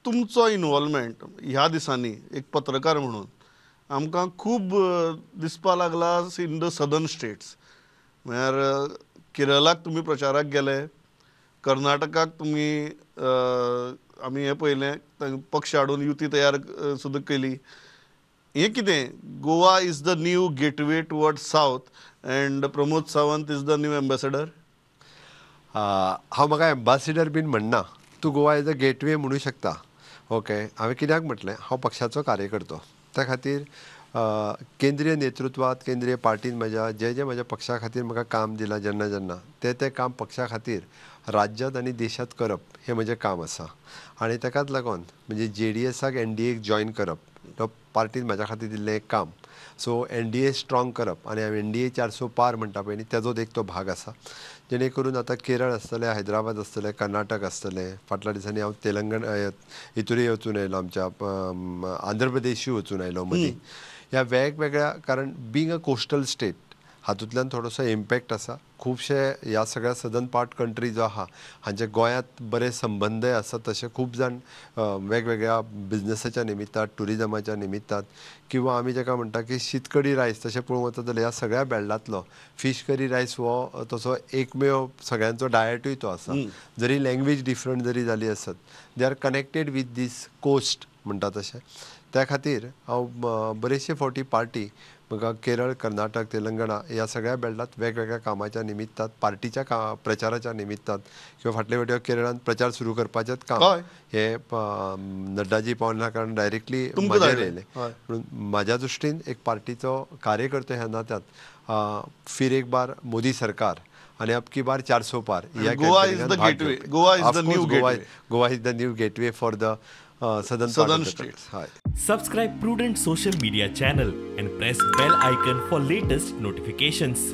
तुमचो इन्वॉल्वमेंट ह्या दिसांनी एक पत्रकार म्हणून आमकां खूब दिसपा लागला इन द सदर्न स्टेट्स. म्हळ्यार केरळाक तुमी प्रचाराक गेले, कर्नाटकाक तुमी आमी हें पळयलें पक्ष हाडून युती तयार सुद्दां केली. हें कितें? Goa is the new gateway towards south and Pramod Sawant is the new ambassador. हांव म्हाका एम्बेसेडर बीन म्हणना. तूं गोवा इज द गेटवे म्हणू शकता. ओके, हांवें कित्याक म्हटलें, हांव पक्षाचो कार्यकर्तो. त्या खातीर केंद्रीय नेतृत्वात, केंद्रीय पार्टीन म्हज्या जे म्हज्या पक्षा खातीर म्हाका काम दिलां जेन्ना तें काम पक्षा खातीर राज्यांत आनी देशांत करप हें म्हजें काम आसा. आनी ताकाच लागून म्हणजे JDSक NDAक जॉयन करप तो पार्टीन म्हाज्या खातीर दिल्लें एक काम. सो NDA स्ट्रॉंग करप आनी NDA 400 पार म्हणटा पळय न्ही तेजोच एक तो भाग आसा. जेणे करून आतां केरळ आसतलें, हैदराबाद आसतलें, कर्नाटक आसतलें, फाटल्या दिसांनी हांव तेलंगणा हितूरय वचून आयलो, आमच्या आंध्र प्रदेशूय वचून आयलो मदीं. ह्या वेगवेगळ्या कारण बींग अ कोस्टल स्टेट हातूंतल्यान थोडोसो इम्पॅक्ट आसा. खुबशे ह्या सगळ्या सदर्न पार्ट कंट्री जो आहा हांचे गोंयांत बरे संबंदय आसात. तशे खूब जाण वेगवेगळ्या बिजनसाच्या निमित्तान, टुरिजमाच्या निमित्तान किंवा आमी जाका म्हणटा की शीतकडी रायस तशें पळोवंक वचत जाल्यार ह्या सगळ्या बेल्टांतलो फीश करी रायस हो तसो एकमेव सगळ्यांचो डायटूय तो आसा. जरी लँग्वेज डिफरंट जरी जाली आसत, they are connected with these coast म्हणटा तशें. त्या खातीर हांव बरेचशे फावटी पार्टी म्हाका केरळ, कर्नाटक, तेलंगणा ह्या सगळ्या बेल्टांत वेगवेगळ्या कामाच्या निमित्तान, पार्टीच्या प्रचाराच्या निमित्तान किंवा फाटले फावटी केरळांत प्रचार सुरू करपाचेंच काम हे नड्डाजी पावल्या कारण डायरेक्टली म्हाजेर येयलें. म्हणून म्हाज्या दृश्टीन एक पार्टीचो कार्यकर्तो ह्या नात्यात फिर एक बार मोदी सरकार आणि अब की बार 400 पार ह्या Goa is the new gateway for the southern states. Subscribe Prudent social media channel and press bell icon for latest notifications.